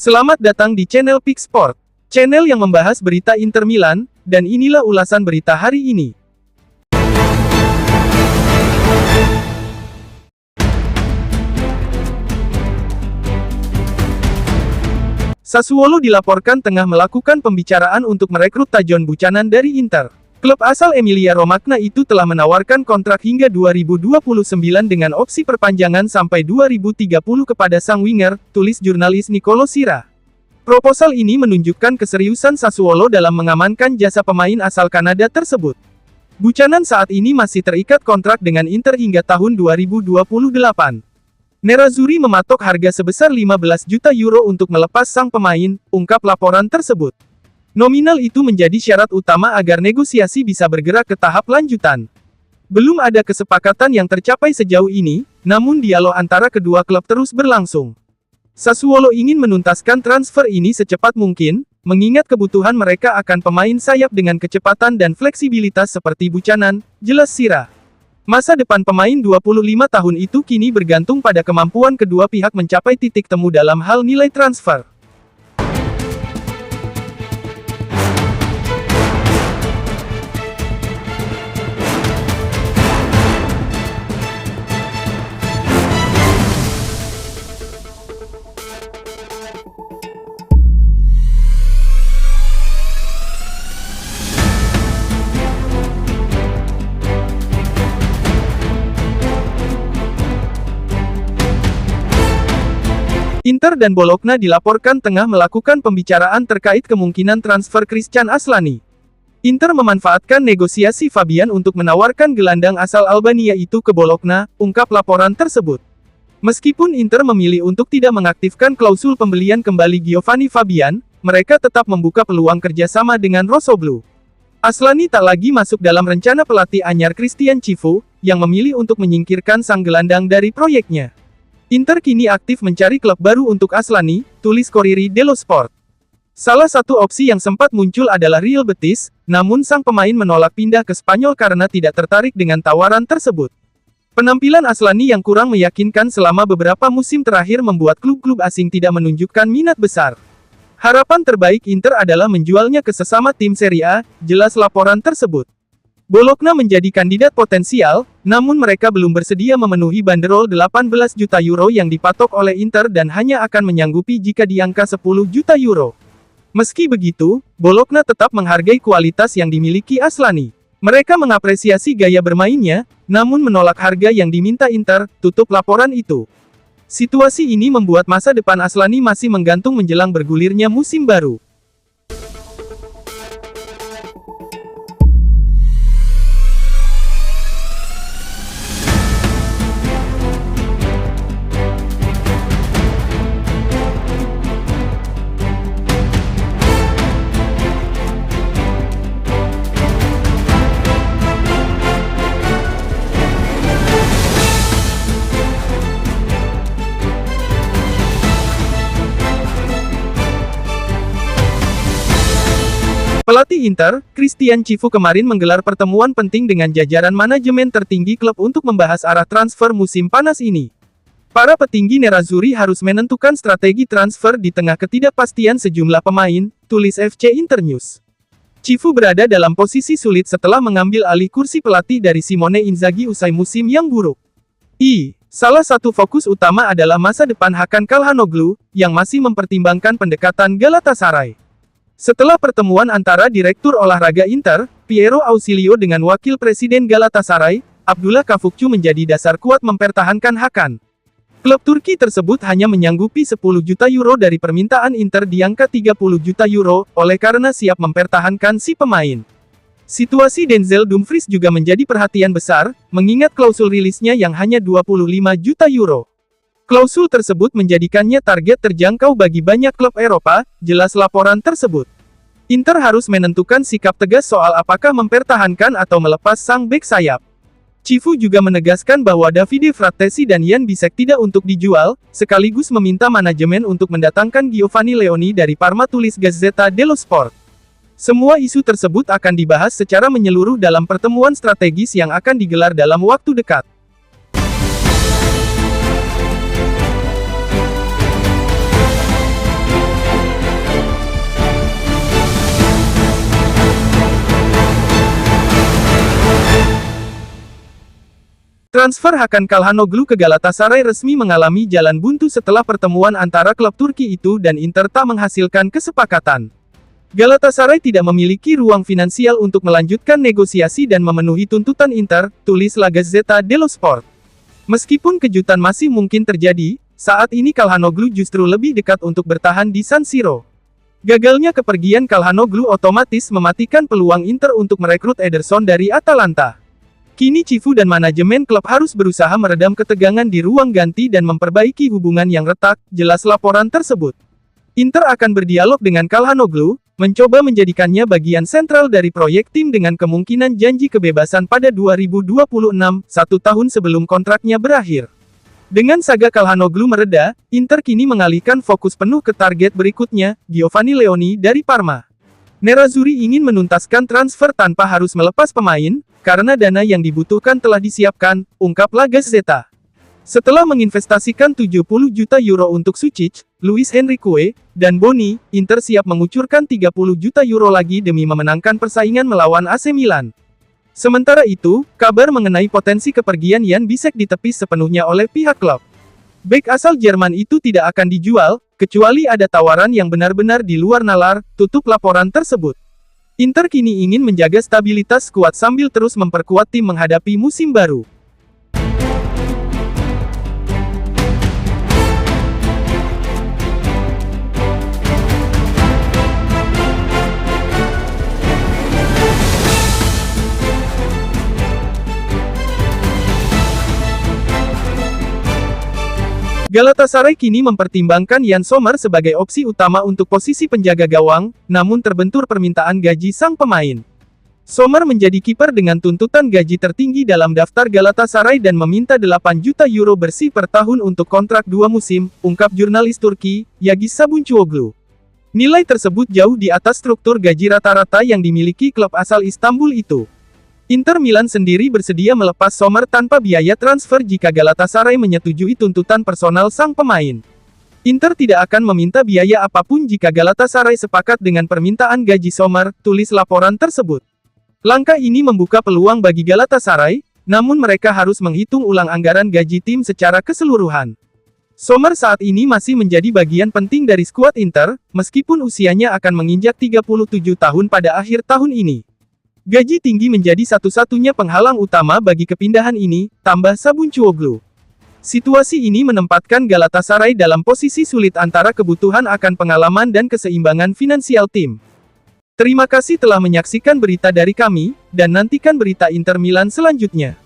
Selamat datang di channel Pick Sport, channel yang membahas berita Inter Milan, dan inilah ulasan berita hari ini. Sassuolo dilaporkan tengah melakukan pembicaraan untuk merekrut Tajon Buchanan dari Inter. Klub asal Emilia-Romagna itu telah menawarkan kontrak hingga 2029 dengan opsi perpanjangan sampai 2030 kepada sang winger, tulis jurnalis Nicolo Sira. Proposal ini menunjukkan keseriusan Sassuolo dalam mengamankan jasa pemain asal Kanada tersebut. Buchanan saat ini masih terikat kontrak dengan Inter hingga tahun 2028. Nerazzurri mematok harga sebesar 15 juta euro untuk melepas sang pemain, ungkap laporan tersebut. Nominal itu menjadi syarat utama agar negosiasi bisa bergerak ke tahap lanjutan. Belum ada kesepakatan yang tercapai sejauh ini, namun dialog antara kedua klub terus berlangsung. Sassuolo ingin menuntaskan transfer ini secepat mungkin, mengingat kebutuhan mereka akan pemain sayap dengan kecepatan dan fleksibilitas seperti Buchanan, jelas Sira. Masa depan pemain 25 tahun itu kini bergantung pada kemampuan kedua pihak mencapai titik temu dalam hal nilai transfer. Inter dan Bologna dilaporkan tengah melakukan pembicaraan terkait kemungkinan transfer Christian Aslani. Inter memanfaatkan negosiasi Fabian untuk menawarkan gelandang asal Albania itu ke Bologna, ungkap laporan tersebut. Meskipun Inter memilih untuk tidak mengaktifkan klausul pembelian kembali Giovanni Fabian, mereka tetap membuka peluang kerjasama dengan Rossoblu. Aslani tak lagi masuk dalam rencana pelatih anyar Christian Cifu, yang memilih untuk menyingkirkan sang gelandang dari proyeknya. Inter kini aktif mencari klub baru untuk Aslani, tulis Corriere dello Sport. Salah satu opsi yang sempat muncul adalah Real Betis, namun sang pemain menolak pindah ke Spanyol karena tidak tertarik dengan tawaran tersebut. Penampilan Aslani yang kurang meyakinkan selama beberapa musim terakhir membuat klub-klub asing tidak menunjukkan minat besar. Harapan terbaik Inter adalah menjualnya ke sesama tim Serie A, jelas laporan tersebut. Bologna menjadi kandidat potensial, namun mereka belum bersedia memenuhi banderol 18 juta euro yang dipatok oleh Inter dan hanya akan menyanggupi jika di angka 10 juta euro. Meski begitu, Bologna tetap menghargai kualitas yang dimiliki Aslani. Mereka mengapresiasi gaya bermainnya, namun menolak harga yang diminta Inter, tutup laporan itu. Situasi ini membuat masa depan Aslani masih menggantung menjelang bergulirnya musim baru. Pelatih Inter, Christian Cifu kemarin menggelar pertemuan penting dengan jajaran manajemen tertinggi klub untuk membahas arah transfer musim panas ini. Para petinggi Nerazzurri harus menentukan strategi transfer di tengah ketidakpastian sejumlah pemain, tulis FC Internews. Cifu berada dalam posisi sulit setelah mengambil alih kursi pelatih dari Simone Inzaghi usai musim yang buruk. Salah satu fokus utama adalah masa depan Hakan Calhanoglu, yang masih mempertimbangkan pendekatan Galatasaray. Setelah pertemuan antara Direktur Olahraga Inter, Piero Ausilio dengan Wakil Presiden Galatasaray, Abdullah Kavukcu menjadi dasar kuat mempertahankan Hakan. Klub Turki tersebut hanya menyanggupi 10 juta euro dari permintaan Inter di angka 30 juta euro, oleh karena siap mempertahankan si pemain. Situasi Denzel Dumfries juga menjadi perhatian besar, mengingat klausul rilisnya yang hanya 25 juta euro. Klausul tersebut menjadikannya target terjangkau bagi banyak klub Eropa, jelas laporan tersebut. Inter harus menentukan sikap tegas soal apakah mempertahankan atau melepas sang bek sayap. Cifu juga menegaskan bahwa Davide Frattesi dan Jan Bisek tidak untuk dijual, sekaligus meminta manajemen untuk mendatangkan Giovanni Leoni dari Parma, tulis Gazzetta dello Sport. Semua isu tersebut akan dibahas secara menyeluruh dalam pertemuan strategis yang akan digelar dalam waktu dekat. Transfer Hakan Çalhanoğlu ke Galatasaray resmi mengalami jalan buntu setelah pertemuan antara klub Turki itu dan Inter tak menghasilkan kesepakatan. Galatasaray tidak memiliki ruang finansial untuk melanjutkan negosiasi dan memenuhi tuntutan Inter, tulis La Gazzetta dello Sport. Meskipun kejutan masih mungkin terjadi, saat ini Çalhanoğlu justru lebih dekat untuk bertahan di San Siro. Gagalnya kepergian Çalhanoğlu otomatis mematikan peluang Inter untuk merekrut Ederson dari Atalanta. Kini Cifu dan manajemen klub harus berusaha meredam ketegangan di ruang ganti dan memperbaiki hubungan yang retak, jelas laporan tersebut. Inter akan berdialog dengan Çalhanoğlu, mencoba menjadikannya bagian sentral dari proyek tim dengan kemungkinan janji kebebasan pada 2026, 1 tahun sebelum kontraknya berakhir. Dengan saga Çalhanoğlu mereda, Inter kini mengalihkan fokus penuh ke target berikutnya, Giovanni Leoni dari Parma. Nerazzurri ingin menuntaskan transfer tanpa harus melepas pemain, karena dana yang dibutuhkan telah disiapkan, ungkap La Gazzetta. Setelah menginvestasikan 70 juta euro untuk Sučić, Luis Henrique, dan Boni, Inter siap mengucurkan 30 juta euro lagi demi memenangkan persaingan melawan AC Milan. Sementara itu, kabar mengenai potensi kepergian Jan Bisek ditepis sepenuhnya oleh pihak klub. Bek asal Jerman itu tidak akan dijual, kecuali ada tawaran yang benar-benar di luar nalar, tutup laporan tersebut. Inter kini ingin menjaga stabilitas skuad sambil terus memperkuat tim menghadapi musim baru. Galatasaray kini mempertimbangkan Yann Sommer sebagai opsi utama untuk posisi penjaga gawang, namun terbentur permintaan gaji sang pemain. Sommer menjadi kiper dengan tuntutan gaji tertinggi dalam daftar Galatasaray dan meminta 8 juta euro bersih per tahun untuk kontrak 2 musim, ungkap jurnalis Turki, Yagis Sabuncuoglu. Nilai tersebut jauh di atas struktur gaji rata-rata yang dimiliki klub asal Istanbul itu. Inter Milan sendiri bersedia melepas Sommer tanpa biaya transfer jika Galatasaray menyetujui tuntutan personal sang pemain. Inter tidak akan meminta biaya apapun jika Galatasaray sepakat dengan permintaan gaji Sommer, tulis laporan tersebut. Langkah ini membuka peluang bagi Galatasaray, namun mereka harus menghitung ulang anggaran gaji tim secara keseluruhan. Sommer saat ini masih menjadi bagian penting dari skuad Inter, meskipun usianya akan menginjak 37 tahun pada akhir tahun ini. Gaji tinggi menjadi satu-satunya penghalang utama bagi kepindahan ini, tambah Sabuncuoglu. Situasi ini menempatkan Galatasaray dalam posisi sulit antara kebutuhan akan pengalaman dan keseimbangan finansial tim. Terima kasih telah menyaksikan berita dari kami, dan nantikan berita Inter Milan selanjutnya.